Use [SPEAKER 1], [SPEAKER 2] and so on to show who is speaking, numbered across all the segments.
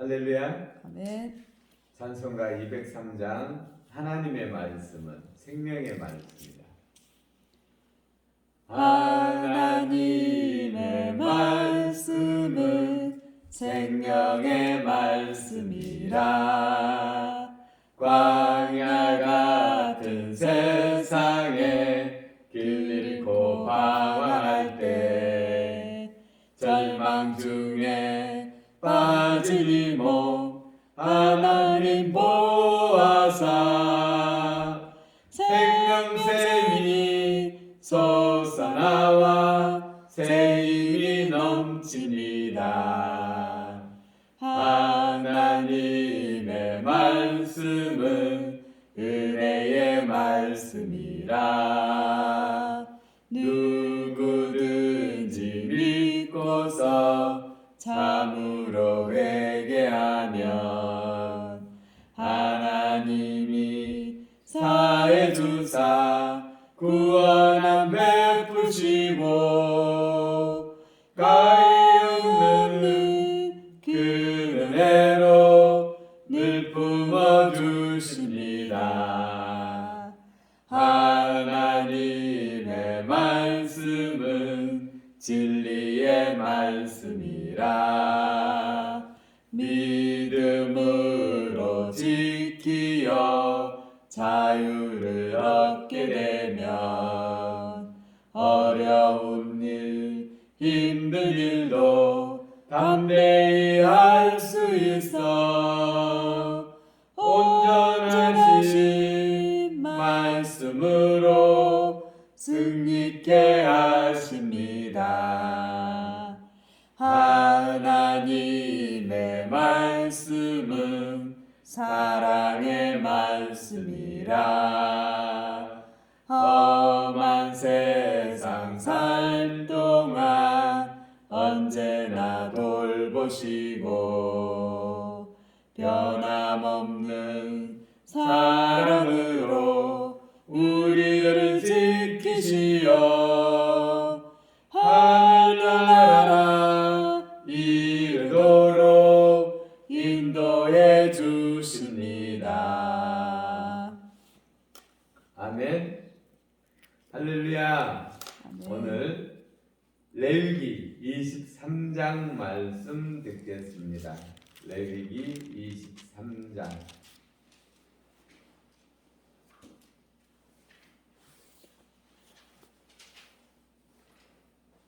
[SPEAKER 1] 할렐루야.
[SPEAKER 2] 아멘.
[SPEAKER 1] 찬송가 203장 하나님의 말씀은 생명의 말씀이다.
[SPEAKER 2] 하나님의 말씀은 생명의 말씀이라. 광야 같은 세상에 길 잃고 방황할 때 절망 중에 빠진 이몸 하나님 보아사 생명샘이 솟아나와 새 힘이 넘칩니다. 하나님의 말씀은 은혜의 말씀이라. 누구든지 믿고서 참으로 회개하면 하나님이 사해 주사 구원함 베푸시고 가히 없는 그 은혜로 늘 품어주십니다. 하나님의 말씀은 진리의 말씀이라. 믿음으로 지키어 자유를 얻게 되면 어려운 일, 힘든 일도 담대히 할 수 있어. 온전하신 말씀으로 승리케 하십니다. 하나님의 말씀은 사랑의 말씀이라. 험한 세상 살 동안 언제나 돌보시고 변함없는 사랑으로 우리를 지키시어 하늘나라 이르도록 인도해 주십니다.
[SPEAKER 1] 아멘. 할렐루야.
[SPEAKER 2] 아멘.
[SPEAKER 1] 오늘 레위기 23장 말씀 듣겠습니다. 레위기 23장.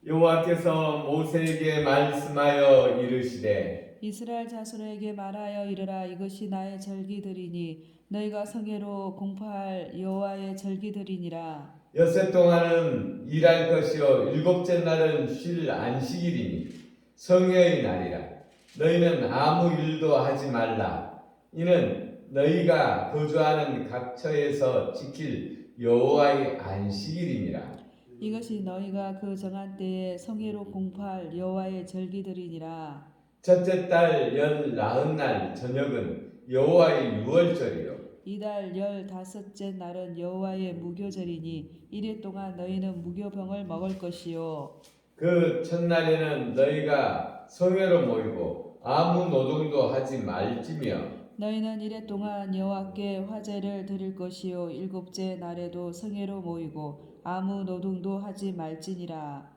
[SPEAKER 1] 여호와께서 모세에게 말씀하여 이르시되
[SPEAKER 2] 이스라엘 자손에게 말하여 이르라. 이것이 나의 절기들이니 너희가 성회로 공포할 여호와의 절기들이니라.
[SPEAKER 1] 엿새 동안은 일할 것이요 일곱째 날은 쉴 안식일이니 성회의 날이라. 너희는 아무 일도 하지 말라. 이는 너희가 거주하는 각처에서 지킬 여호와의 안식일이니라.
[SPEAKER 2] 이것이 너희가 그 정한 때에 성회로 공포할 여호와의 절기들이니라.
[SPEAKER 1] 첫째 달 19날 저녁은 여호와의 유월절이요
[SPEAKER 2] 이달 15째 날은 여호와의 무교절이니 이래 동안 너희는 무교병을 먹을 것이요.
[SPEAKER 1] 그 첫날에는 너희가 성회로 모이고 아무 노동도 하지 말지며
[SPEAKER 2] 너희는 이래 동안 여호와께 화제를 드릴 것이요. 일곱째 날에도 성회로 모이고 아무 노동도 하지 말지니라.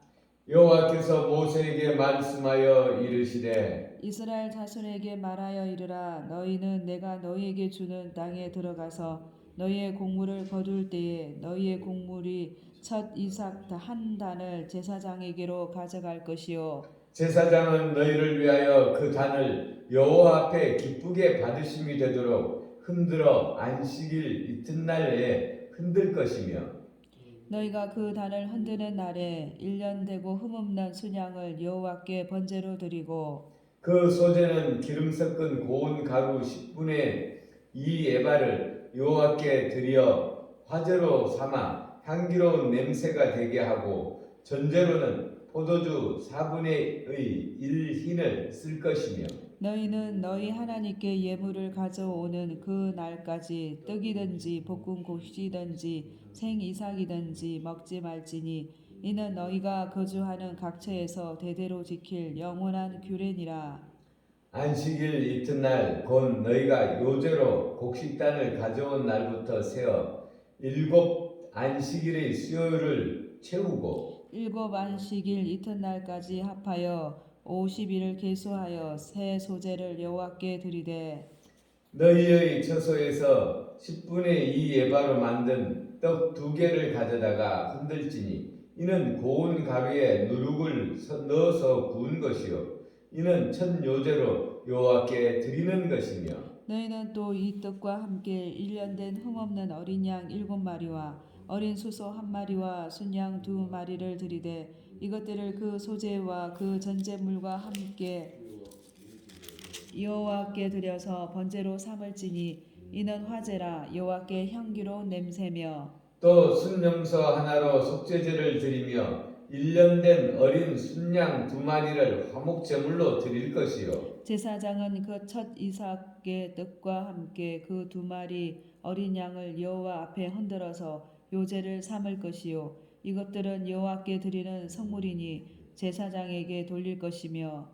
[SPEAKER 1] 여호와께서 모세에게 말씀하여 이르시되
[SPEAKER 2] 이스라엘 자손에게 말하여 이르라. 너희는 내가 너희에게 주는 땅에 들어가서 너희의 곡물을 거둘 때에 너희의 곡물이 첫 이삭 한 단을 제사장에게로 가져갈 것이요.
[SPEAKER 1] 제사장은 너희를 위하여 그 단을 여호와 앞에 기쁘게 받으심이 되도록 흔들어 안식일 이튿날에 흔들 것이며
[SPEAKER 2] 너희가 그 단을 흔드는 날에 1년 되고 흠없는 순양을 여호와께 번제로 드리고
[SPEAKER 1] 그 소재는 기름 섞은 고운 가루 10분의 2 에바를 여호와께 드려 화제로 삼아 향기로운 냄새가 되게 하고 전제로는 포도주 4분의 1 흰을 쓸 것이며
[SPEAKER 2] 너희는 너희 하나님께 예물을 가져오는 그 날까지 떡이든지 볶은 곡식이든지 생이삭이든지 먹지 말지니 이는 너희가 거주하는 각처에서 대대로 지킬 영원한 규례니라.
[SPEAKER 1] 안식일 이튿날 곧 너희가 요제로 곡식단을 가져온 날부터 세어 일곱 안식일의 수요일을 채우고
[SPEAKER 2] 일곱 안식일 이튿날까지 합하여 50일을 계수하여 새 소제를 여호와께 드리되
[SPEAKER 1] 너희의 처소에서 10분의 2 에바로 만든 떡 2개를 가져다가 흔들지니 이는 고운 가루에 누룩을 넣어서 구운 것이요 이는 첫 요제로 여호와께 드리는 것이며
[SPEAKER 2] 너희는 또 이 떡과 함께 1년 된 흠없는 어린 양 7마리와 어린 수소 1마리와 순양 2마리를 드리되 이것들을 그 소제와 그 전제물과 함께 여호와께 드려서 번제로 삼을지니 이는 화제라 여호와께 향기로운 냄새며
[SPEAKER 1] 또 순염소 하나로 속죄제를 드리며 1년 된 어린 순양 2마리를 화목제물로 드릴 것이요
[SPEAKER 2] 제사장은 그 첫 이삭의 떡과 함께 그 2마리 어린 양을 여호와 앞에 흔들어서 요제를 삼을 것이요 이것들은 여호와께 드리는 성물이니 제사장에게 돌릴 것이며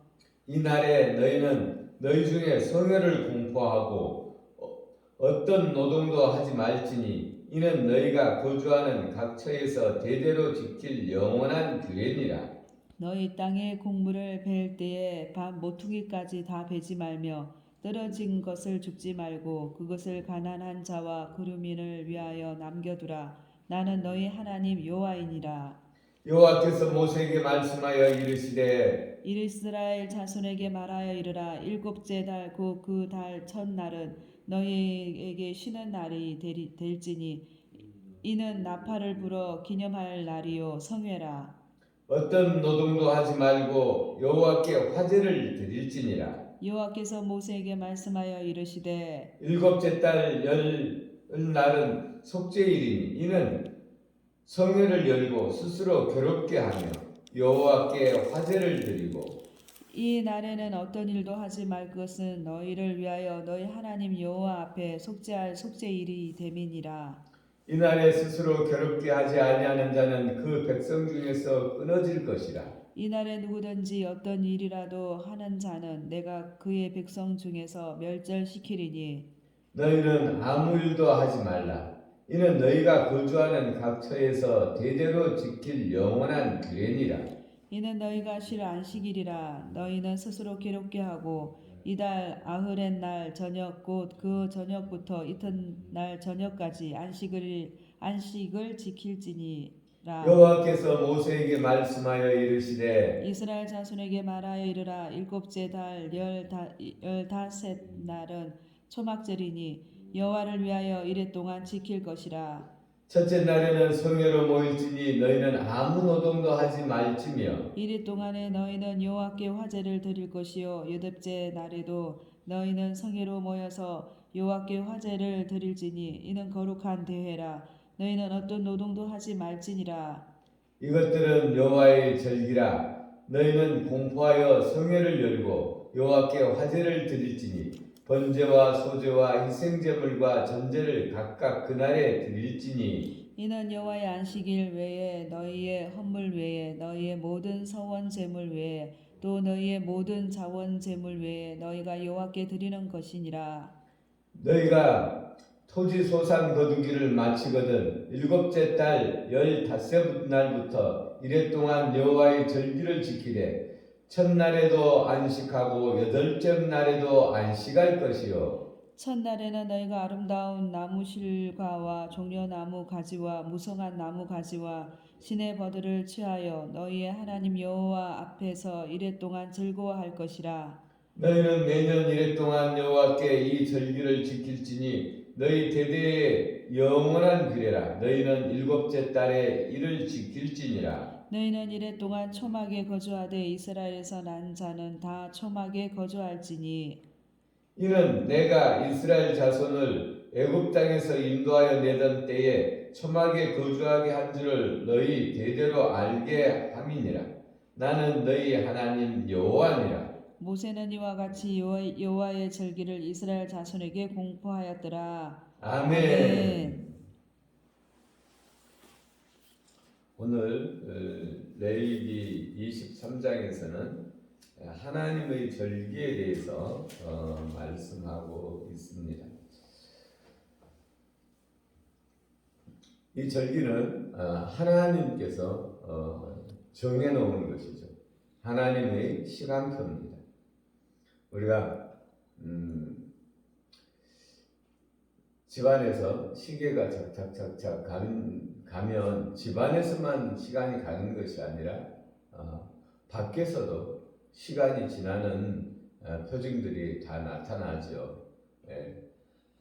[SPEAKER 1] 이 날에 너희는 너희 중에 성회를 공포하고 어떤 노동도 하지 말지니 이는 너희가 거주하는 각 처에서 대대로 지킬 영원한 규례니라.
[SPEAKER 2] 너희 땅의 곡물을 벨 때에 밤 모퉁이까지 다 베지 말며 떨어진 것을 줍지 말고 그것을 가난한 자와 그루민을 위하여 남겨두라. 나는 너희 하나님 여호와이니라.
[SPEAKER 1] 여호와께서 모세에게 말씀하여 이르시되
[SPEAKER 2] 이스라엘 자손에게 말하여 이르라. 일곱째 달 곧 그 달 첫날은 너희에게 쉬는 날이 될지니 이는 나팔을 불어 기념할 날이요 성회라.
[SPEAKER 1] 어떤 노동도 하지 말고 여호와께 화제를 드릴지니라.
[SPEAKER 2] 여호와께서 모세에게 말씀하여 이르시되
[SPEAKER 1] 일곱째 달 열날은 속죄일이니 이는 성회를 열고 스스로 괴롭게 하며 여호와께 화제를 드리고
[SPEAKER 2] 이 날에는 어떤 일도 하지 말 것은 너희를 위하여 너희 하나님 여호와 앞에 속죄할 속죄일이 됨이니라.
[SPEAKER 1] 이날에 스스로 괴롭게 하지 아니하는 자는 그 백성 중에서 끊어질 것이라.
[SPEAKER 2] 이날에 누구든지 어떤 일이라도 하는 자는 내가 그의 백성 중에서 멸절시키리니
[SPEAKER 1] 너희는 아무 일도 하지 말라. 이는 너희가 거주하는 각 처에서 대대로 지킬 영원한 규례니라.
[SPEAKER 2] 이는 너희가 쉴 안식일이라. 너희는 스스로 괴롭게 하고 이달 아흐렛 날 저녁 곧 그 저녁부터 이튿날 저녁까지 안식을 지킬지니라.
[SPEAKER 1] 여호와께서 모세에게 말씀하여 이르시되
[SPEAKER 2] 이스라엘 자손에게 말하여 이르라. 일곱째 달 열다섯 날은 초막절이니 여호와를 위하여 이레 동안 지킬 것이라.
[SPEAKER 1] 첫째 날에는 성회로 모일지니 너희는 아무 노동도 하지 말지며
[SPEAKER 2] 이리 동안에 너희는 여호와께 화제를 드릴 것이요 여덟째 날에도 너희는 성회로 모여서 여호와께 화제를 드릴지니 이는 거룩한 대회라. 너희는 어떤 노동도 하지 말지니라.
[SPEAKER 1] 이것들은 여호와의 절기라. 너희는 공포하여 성회를 열고 여호와께 화제를 드릴지니 번제와 소제와 희생제물과 전제를 각각 그날에 드릴지니
[SPEAKER 2] 이는 여호와의 안식일 외에 너희의 헌물 외에 너희의 모든 서원 제물 외에 또 너희의 모든 자원 제물 외에 너희가 여호와께 드리는 것이니라.
[SPEAKER 1] 너희가 토지 소산 거두기를 마치거든 일곱째 달 15날부터 이래 동안 여호와의 절기를 지키되 첫날에도 안식하고 여덟째 날에도 안식할 것이요
[SPEAKER 2] 첫날에는 너희가 아름다운 나무 실과와 종려나무 가지와 무성한 나무 가지와 시내 버들을 취하여 너희의 하나님 여호와 앞에서 이래 동안 즐거워할 것이라.
[SPEAKER 1] 너희는 매년 이래 동안 여호와께 이 절기를 지킬지니 너희 대대의 영원한 규례라. 너희는 일곱째 달에 이를 지킬지니라.
[SPEAKER 2] 너희는 이래 동안 초막에 거주하되 이스라엘에서 난 자는 다 초막에 거주할지니
[SPEAKER 1] 이는 내가 이스라엘 자손을 애굽 땅에서 인도하여 내던 때에 초막에 거주하게 한 줄을 너희 대대로 알게 함이니라. 나는 너희 하나님 여호와니라.
[SPEAKER 2] 모세는 이와 같이 여호와의 절기를 이스라엘 자손에게 공포하였더라.
[SPEAKER 1] 아멘. 오늘 레위기 23장에서는 하나님의 절기에 대해서 말씀하고 있습니다. 이 절기는 하나님께서 정해놓은 것이죠. 하나님의 시간표입니다. 우리가 집안에서 시계가 착착착착 가면 집안에서만 시간이 가는 것이 아니라 밖에서도 시간이 지나는 표징들이 다 나타나죠.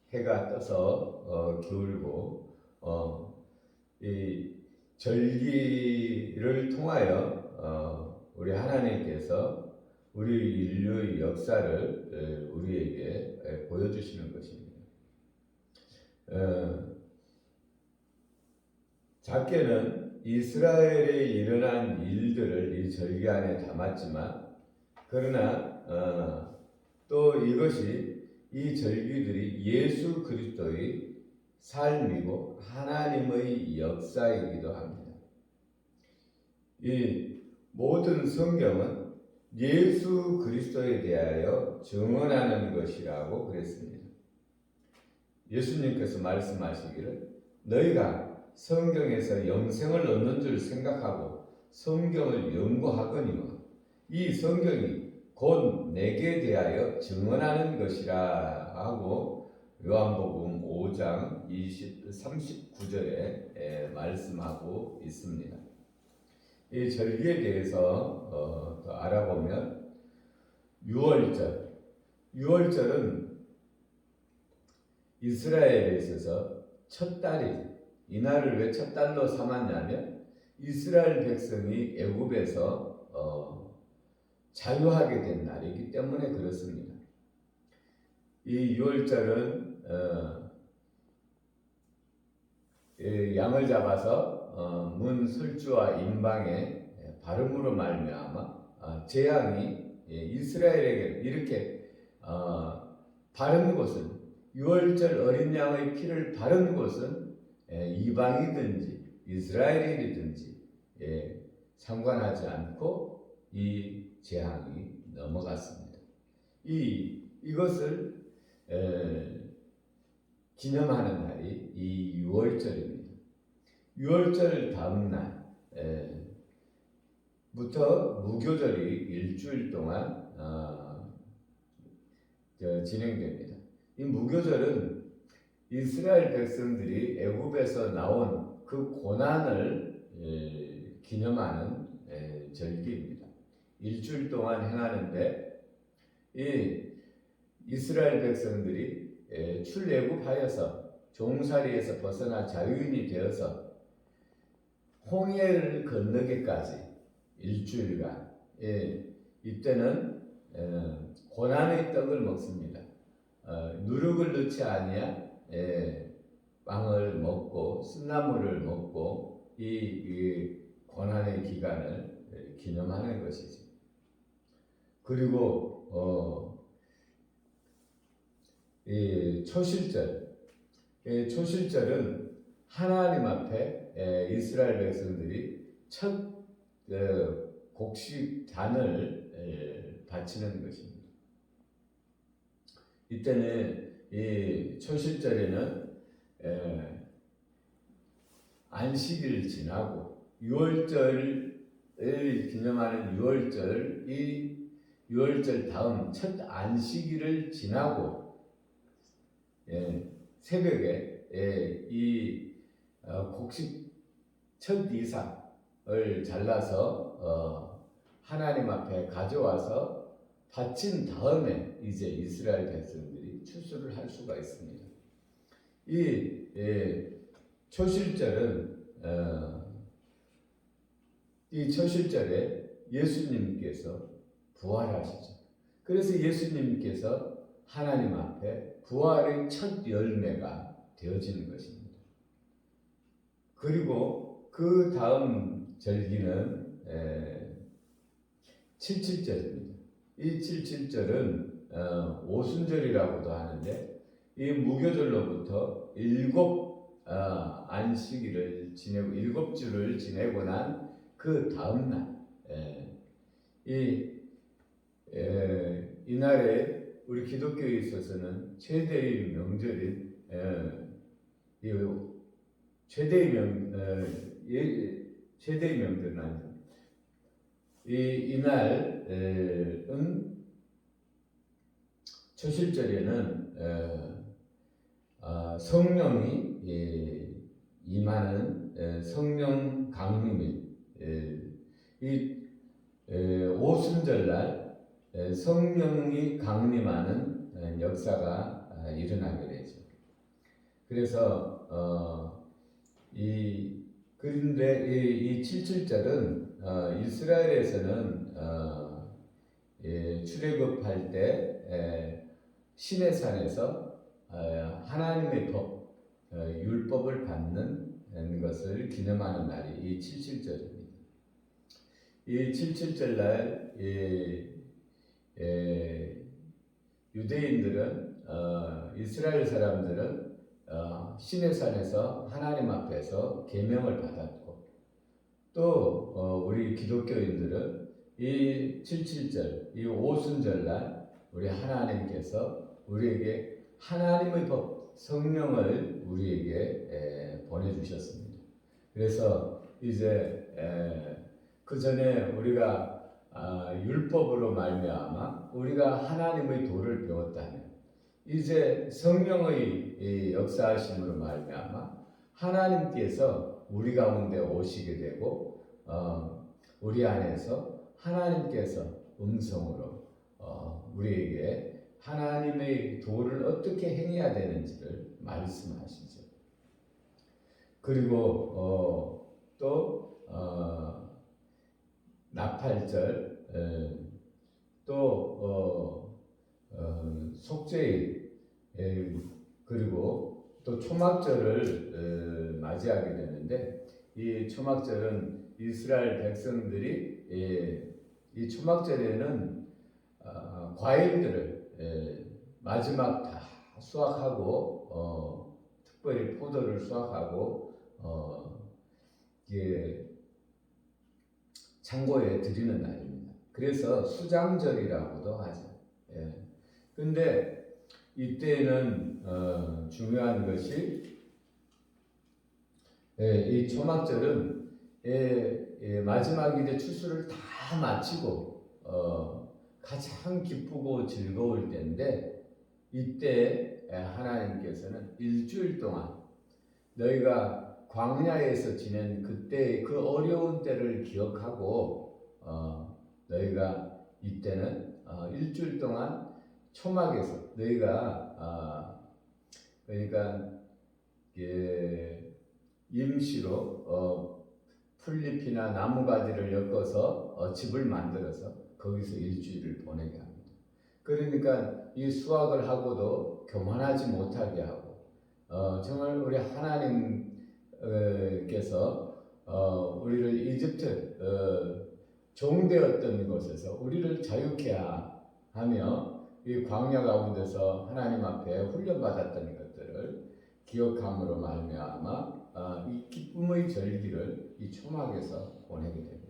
[SPEAKER 1] 해가 떠서 기울고 이 절기를 통하여 우리 하나님께서 우리 인류의 역사를 우리에게 보여주시는 것입니다. 작게는 이스라엘에 일어난 일들을 이 절기 안에 담았지만, 그러나 또 이것이 이 절기들이 예수 그리스도의 삶이고 하나님의 역사이기도 합니다. 이 모든 성경은 예수 그리스도에 대하여 증언하는 것이라고 그랬습니다. 예수님께서 말씀하시기를 너희가 성경에서 영생을 얻는 줄 생각하고 성경을 연구하거니와 이 성경이 곧 내게 대하여 증언하는 것이라 하고 요한복음 5장 39절에 말씀하고 있습니다. 이 절기에 대해서 더 알아보면 유월절은 이스라엘에 있어서 첫 달이죠. 이 날을 왜 첫 달로 삼았냐면 이스라엘 백성이 애굽에서 자유하게 된 날이기 때문에 그렇습니다. 이 유월절은 양을 잡아서 문 설주와 임방의 발음으로 말미암아 재앙이 이스라엘에게 이렇게 바른 곳은 유월절 어린 양의 피를 바른 곳은 이방이든지 이스라엘이든지 상관하지 않고 이 재앙이 넘어갔습니다. 이것을 기념하는 날이 이 유월절입니다. 유월절 다음 날부터 무교절이 일주일 동안 진행됩니다. 이 무교절은 이스라엘 백성들이 애굽에서 나온 그 고난을 기념하는 절기입니다. 일주일 동안 행하는데 이 이스라엘 백성들이 출애굽하여서 종살이에서 벗어나 자유인이 되어서 홍해를 건너기까지 일주일간 이때는 고난의 떡을 먹습니다. 누룩을 넣지 아니한 빵을 먹고 쓴나물을 먹고 이 고난의 기간을 기념하는 것이죠. 그리고 이 초실절은 하나님 앞에 이스라엘 백성들이 첫 곡식단을 바치는 것입니다. 이때는 이 초실절에는 안식일을 지나고 유월절을 기념하는 유월절, 이 유월절 다음 첫 안식일을 지나고 새벽에 이 곡식 첫 이삭을 잘라서 하나님 앞에 가져와서 바친 다음에 이제 이스라엘 백성들이 추수를 할 수가 있습니다. 이 초실절은 이 초실절에 예수님께서 부활하시죠. 그래서 예수님께서 하나님 앞에 부활의 첫 열매가 되어지는 것입니다. 그리고 그 다음 절기는 칠칠절입니다. 이 칠칠절은 오순절이라고도 하는데 이 무교절로부터 7 안식일을 지내고 7주를 지내고 난 그 다음 날 이 이날에 우리 기독교에 있어서는 최대의 명절인 이 최대의 명절은 아니죠. 이날은 초실절에는 성령이 임하는 성령 강림이 이 오순절날 성령이 강림하는 역사가 일어나게 되죠. 그래서 그런데 이 칠칠절은 이스라엘에서는 출애굽할 때 시내산에서 하나님의 법, 율법을 받는 것을 기념하는 날이 이 칠칠절입니다. 이 칠칠절날 유대인들은 이스라엘 사람들은 시내산에서 하나님 앞에서 계명을 받았고 또 우리 기독교인들은 이 칠칠절, 이 오순절날 우리 하나님께서 우리에게 하나님의 법, 성령을 우리에게 보내주셨습니다. 그래서 이제 그 전에 우리가 율법으로 말미암아 우리가 하나님의 도를 배웠다면 이제 성령의 역사하심으로 말미암아 하나님께서 우리 가운데 오시게 되고 우리 안에서 하나님께서 음성으로 우리에게 하나님의 도를 어떻게 행해야 되는지를 말씀하시죠. 그리고 또 나팔절 또 속죄일 그리고 또 초막절을 맞이하게 되는데 이 초막절은 이스라엘 백성들이 이 초막절에는 과일들을 마지막 다 수확하고 특별히 포도를 수확하고 창고에 드리는 날입니다. 그래서 수장절이라고도 하죠. 근데 이때는 중요한 것이 이 초막절은 마지막 이제 추수를 다 마치고 가장 기쁘고 즐거울 때인데 이때 하나님께서는 일주일 동안 너희가 광야에서 지낸 그때 그 어려운 때를 기억하고 너희가 이때는 일주일 동안 초막에서 너희가 그러니까 임시로 풀잎이나 나무가지를 엮어서 집을 만들어서 거기서 일주일을 보내게 합니다. 그러니까 이 수확을 하고도 교만하지 못하게 하고 정말 우리 하나님께서 우리를 이집트 종되었던 곳에서 우리를 자유케 하며 이 광야 가운데서 하나님 앞에 훈련받았던 것들을 기억함으로 말미암아 이 기쁨의 절기를 이 초막에서 보내게 됩니다.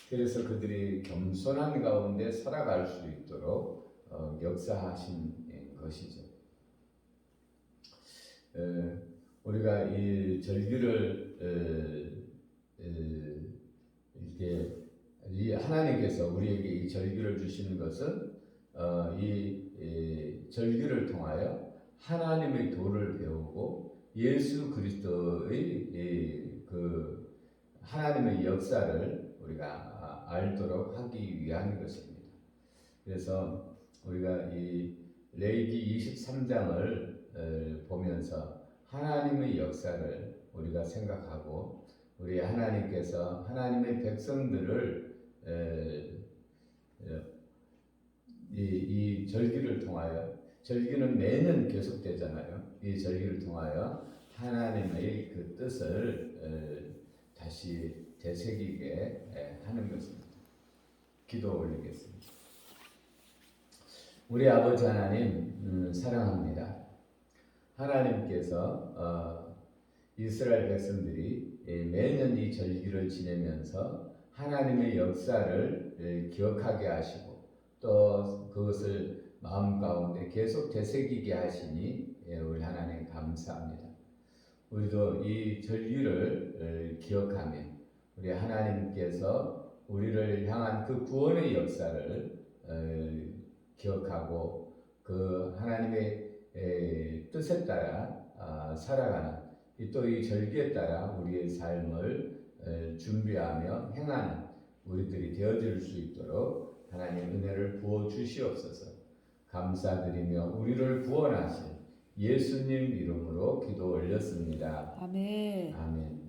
[SPEAKER 1] 그래서 그들이 겸손한 가운데 살아갈 수 있도록 역사하신 것이죠. 우리가 이 절기를 이렇게 하나님께서 우리에게 이 절기를 주시는 것은 이 절기를 통하여 하나님의 도를 배우고 예수 그리스도의 그 하나님의 역사를 우리가 알도록 하기 위한 것입니다. 그래서 우리가 이 레위기 23장을 보면서 하나님의 역사를 우리가 생각하고 우리 하나님께서 하나님의 백성들을 이 절기를 통하여 절기는 매년 계속되잖아요. 이 절기를 통하여 하나님의 그 뜻을 다시 되새기게 하는 것입니다. 기도 올리겠습니다. 우리 아버지 하나님 사랑합니다. 하나님께서 이스라엘 백성들이 매년 이 절기를 지내면서 하나님의 역사를 기억하게 하시고 또 그것을 마음 가운데 계속 되새기게 하시니 우리 하나님 감사합니다. 우리도 이 절기를 기억하며 우리 하나님께서 우리를 향한 그 구원의 역사를 기억하고 그 하나님의 뜻에 따라 살아가는 또 이 절기에 따라 우리의 삶을 준비하며 행하는 우리들이 되어질 수 있도록 하나님 은혜를 부어 주시옵소서. 감사드리며 우리를 구원하신 예수님 이름으로 기도 올렸습니다.
[SPEAKER 2] 아멘.
[SPEAKER 1] 아멘.